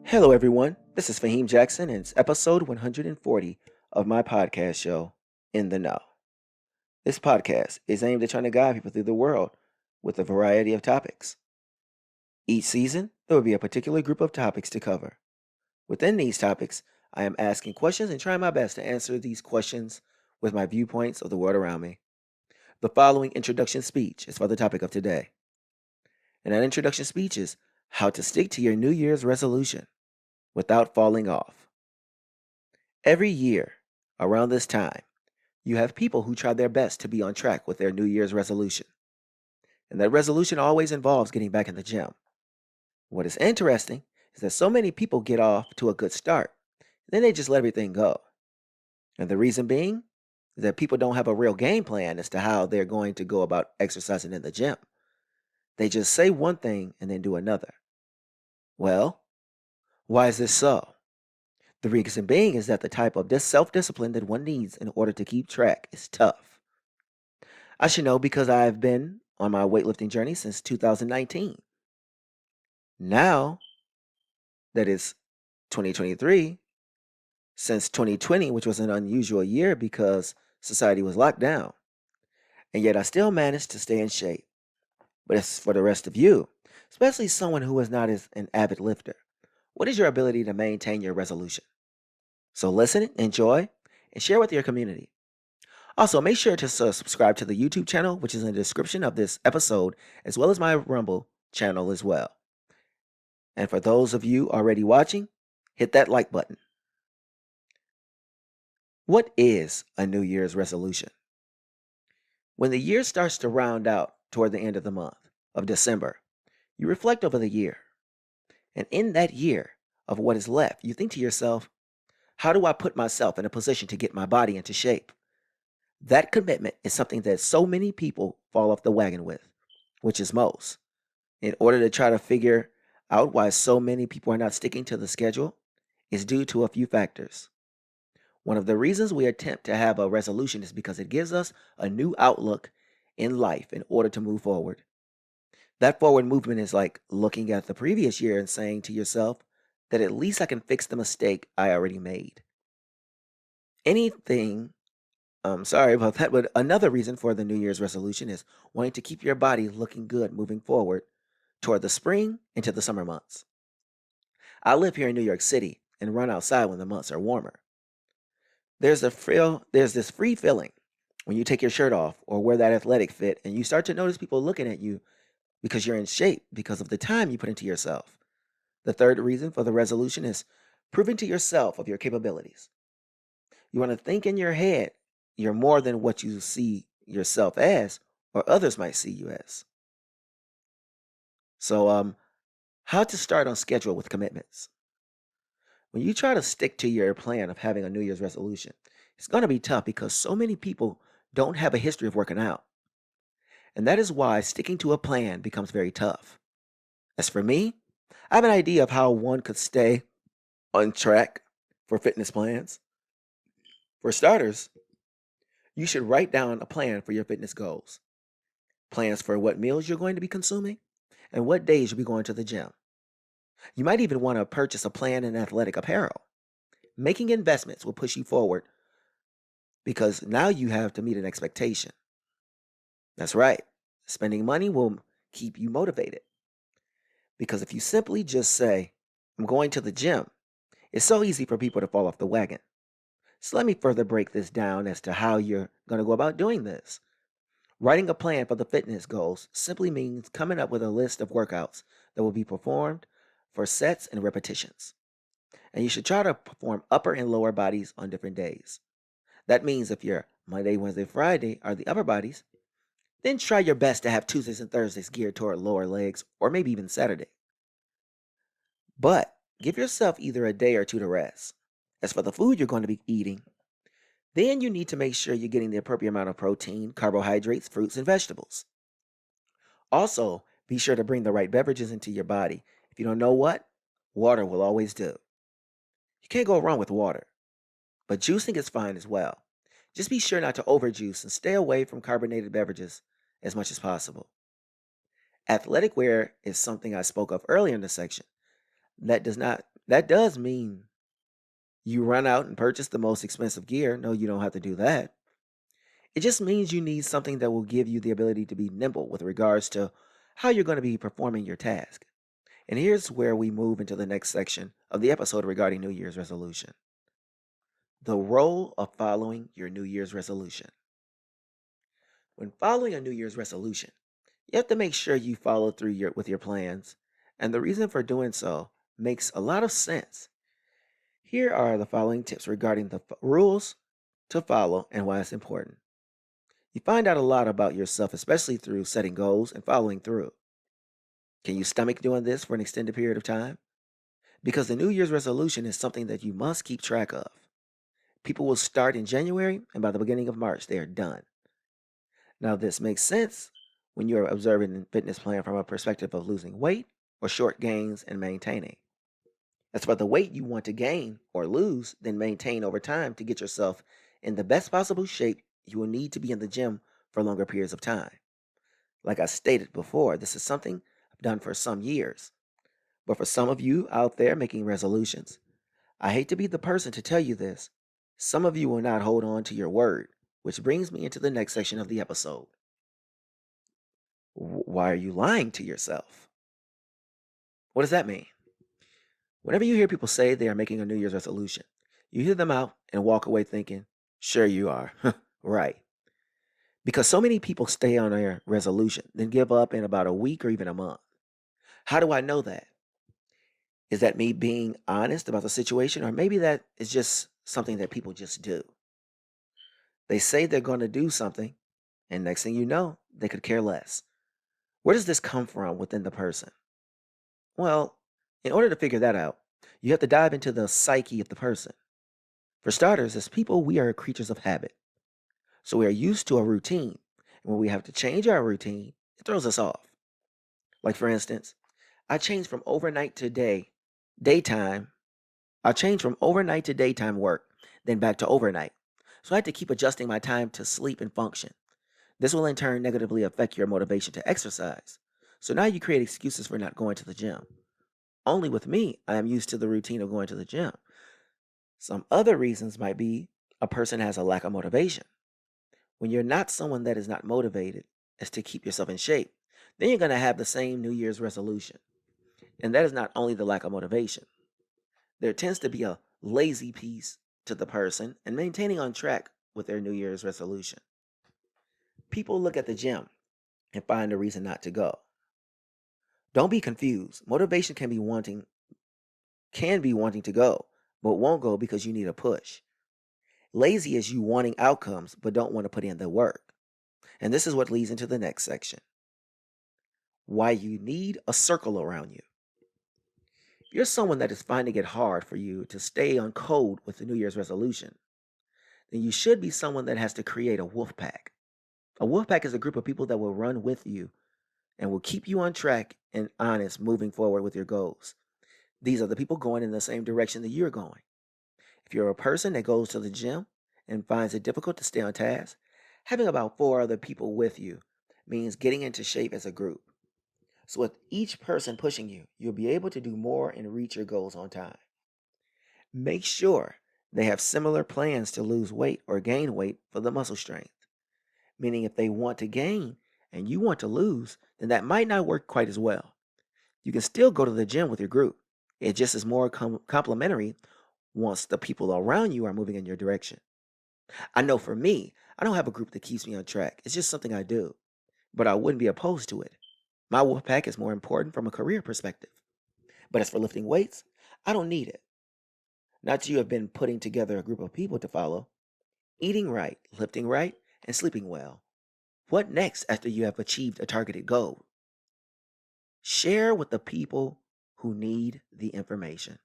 Hello, everyone. This is Faheem Jackson, and it's episode 140 of my podcast show, In the Know. This podcast is aimed at trying to guide people through the world with a variety of topics. Each season, there will be a particular group of topics to cover. Within these topics, I am asking questions and trying my best to answer these questions with my viewpoints of the world around me. The following introduction speech is for the topic of today. And that introduction speech is how to stick to your New Year's resolution without falling off. Every year, around this time, you have people who try their best to be on track with their New Year's resolution. And that resolution always involves getting back in the gym. What is interesting is that so many people get off to a good start, and then they just let everything go. And the reason being is that people don't have a real game plan as to how they're going to go about exercising in the gym. They just say one thing and then do another. Well, why is this so? The reason being is that the type of self-discipline that one needs in order to keep track is tough. I should know because I've been on my weightlifting journey since 2019. Now that it's 2023, since 2020, which was an unusual year because society was locked down, and yet I still managed to stay in shape. But as for the rest of you, especially someone who is not as an avid lifter, what is your ability to maintain your resolution? So listen, enjoy, and share with your community. Also, make sure to subscribe to the YouTube channel, which is in the description of this episode, as well as my Rumble channel as well. And for those of you already watching, hit that like button. What is a New Year's resolution? When the year starts to round out toward the end of the month of December, you reflect over the year. And in that year of what is left, you think to yourself, how do I put myself in a position to get my body into shape? That commitment is something that so many people fall off the wagon with, which is most. In order to try to figure out why so many people are not sticking to the schedule is due to a few factors. One of the reasons we attempt to have a resolution is because it gives us a new outlook in life in order to move forward. That forward movement is like looking at the previous year and saying to yourself that at least I can fix the mistake I already made. Sorry about that, but another reason for the New Year's resolution is wanting to keep your body looking good moving forward toward the spring into the summer months. I live here in New York City and run outside when the months are warmer. There's this free feeling when you take your shirt off or wear that athletic fit and you start to notice people looking at you because you're in shape because of the time you put into yourself. The third reason for the resolution is proving to yourself of your capabilities. You want to think in your head you're more than what you see yourself as or others might see you as. So, how to start on schedule with commitments. When you try to stick to your plan of having a New Year's resolution, it's going to be tough because so many people don't have a history of working out. And that is why sticking to a plan becomes very tough. As for me, I have an idea of how one could stay on track for fitness plans. For starters, you should write down a plan for your fitness goals. Plans for what meals you're going to be consuming and what days you'll be going to the gym. You might even want to purchase a plan in athletic apparel. Making investments will push you forward because now you have to meet an expectation. That's right. Spending money will keep you motivated. Because if you simply just say, I'm going to the gym, it's so easy for people to fall off the wagon. So let me further break this down as to how you're going to go about doing this. Writing a plan for the fitness goals simply means coming up with a list of workouts that will be performed for sets and repetitions. And you should try to perform upper and lower bodies on different days. That means if your Monday, Wednesday, Friday are the upper bodies, then try your best to have Tuesdays and Thursdays geared toward lower legs or maybe even Saturday. But give yourself either a day or two to rest. As for the food you're going to be eating, then you need to make sure you're getting the appropriate amount of protein, carbohydrates, fruits, and vegetables. Also, be sure to bring the right beverages into your body. If you don't know what, water will always do. You can't go wrong with water, but juicing is fine as well. Just be sure not to overjuice and stay away from carbonated beverages as much as possible. Athletic wear is something I spoke of earlier in the section. That does not That does mean you run out and purchase the most expensive gear. No, you don't have to do that. It just means you need something that will give you the ability to be nimble with regards to how you're going to be performing your task. And here's where we move into the next section of the episode regarding New Year's resolution: the role of following your New Year's resolution. When following a New Year's resolution, you have to make sure you follow through with your plans, and the reason for doing so makes a lot of sense. Here are the following tips regarding the rules to follow and why it's important. You find out a lot about yourself, especially through setting goals and following through. Can you stomach doing this for an extended period of time? Because the New Year's resolution is something that you must keep track of. People will start in January, and by the beginning of March, they are done. Now, this makes sense when you're observing a fitness plan from a perspective of losing weight or short gains and maintaining. That's about the weight you want to gain or lose, then maintain over time to get yourself in the best possible shape. You will need to be in the gym for longer periods of time. Like I stated before, this is something I've done for some years. But for some of you out there making resolutions, I hate to be the person to tell you this. Some of you will not hold on to your word, which brings me into the next section of the episode. Why are you lying to yourself? What does that mean? Whenever you hear people say they are making a New Year's resolution, you hear them out and walk away thinking, sure you are. Right. Because so many people stay on their resolution, then give up in about a week or even a month. How do I know that? Is that me being honest about the situation, or maybe that is just something that people just do? They say they're going to do something, and next thing you know, they could care less. Where does this come from within the person? Well, in order to figure that out, you have to dive into the psyche of the person. For starters, as people, we are creatures of habit. So we are used to a routine. And when we have to change our routine, it throws us off. Like, for instance, I changed from overnight to daytime. I changed from overnight to daytime work, then back to overnight. So I had to keep adjusting my time to sleep and function. This will in turn negatively affect your motivation to exercise. So now you create excuses for not going to the gym. Only with me, I am used to the routine of going to the gym. Some other reasons might be a person has a lack of motivation. When you're not someone that is not motivated as to keep yourself in shape, then you're going to have the same New Year's resolution. And that is not only the lack of motivation. There tends to be a lazy piece to the person and maintaining on track with their New Year's resolution. People look at the gym and find a reason not to go. Don't be confused. Motivation can be wanting to go, but won't go because you need a push. Lazy is you wanting outcomes but don't want to put in the work. And this is what leads into the next section: why you need a circle around you. If you're someone that is finding it hard for you to stay on code with the New Year's resolution, then you should be someone that has to create a wolf pack. A wolf pack is a group of people that will run with you and will keep you on track and honest moving forward with your goals. These are the people going in the same direction that you're going. If you're a person that goes to the gym and finds it difficult to stay on task, having about 4 other people with you means getting into shape as a group. So with each person pushing you, you'll be able to do more and reach your goals on time. Make sure they have similar plans to lose weight or gain weight for the muscle strength. Meaning if they want to gain and you want to lose, then that might not work quite as well. You can still go to the gym with your group. It just is more complementary once the people around you are moving in your direction. I know for me, I don't have a group that keeps me on track. It's just something I do. But I wouldn't be opposed to it. My wolf pack is more important from a career perspective. But as for lifting weights, I don't need it. Not that you have been putting together a group of people to follow. Eating right, lifting right, and sleeping well. What next after you have achieved a targeted goal? Share with the people who need the information.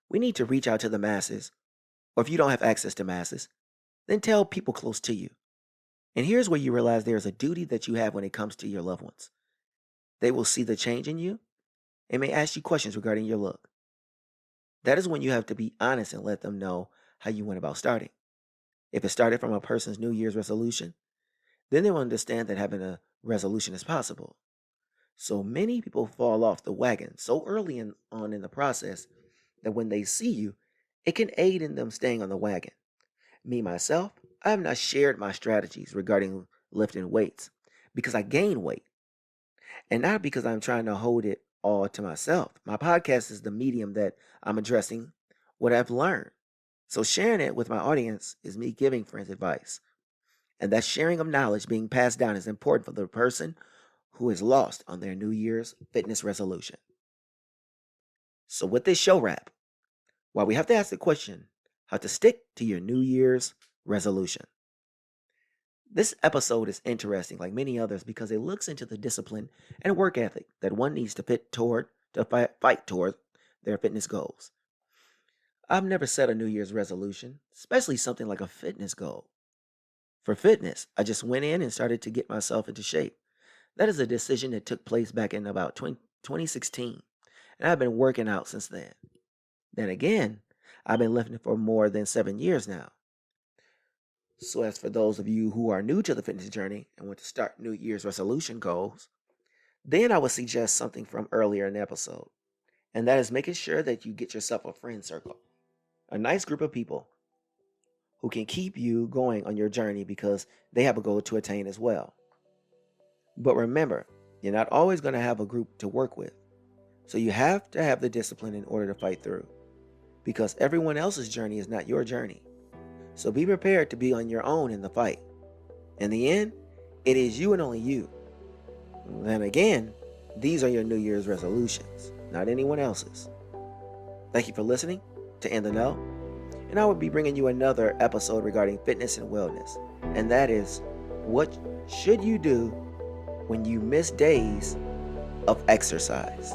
We need to reach out to the masses, or if you don't have access to masses, then tell people close to you. And here's where you realize there is a duty that you have when it comes to your loved ones. They will see the change in you and may ask you questions regarding your look. That is when you have to be honest and let them know how you went about starting. If it started from a person's New Year's resolution, then they will understand that having a resolution is possible. So many people fall off the wagon so early on in the process that when they see you, it can aid in them staying on the wagon. Me, myself, I have not shared my strategies regarding lifting weights because I gain weight and not because I'm trying to hold it all to myself. My podcast is the medium that I'm addressing what I've learned. So sharing it with my audience is me giving friends advice. And that sharing of knowledge being passed down is important for the person who is lost on their New Year's fitness resolution. So with this show wrap, while we have to ask the question, how to stick to your New Year's resolution. This episode is interesting, like many others, because it looks into the discipline and work ethic that one needs to fight toward their fitness goals. I've never set a New Year's resolution, especially something like a fitness goal. For fitness, I just went in and started to get myself into shape. That is a decision that took place back in about 2016, and I've been working out since then. Then again, I've been lifting for more than 7 years now. So as for those of you who are new to the fitness journey and want to start New Year's resolution goals, then I would suggest something from earlier in the episode, and that is making sure that you get yourself a friend circle, a nice group of people who can keep you going on your journey because they have a goal to attain as well. But remember, you're not always going to have a group to work with, so you have to have the discipline in order to fight through, because everyone else's journey is not your journey. So be prepared to be on your own in the fight. In the end, it is you and only you. Then again, these are your New Year's resolutions, not anyone else's. Thank you for listening to In the Know, and I will be bringing you another episode regarding fitness and wellness, and that is, what should you do when you miss days of exercise?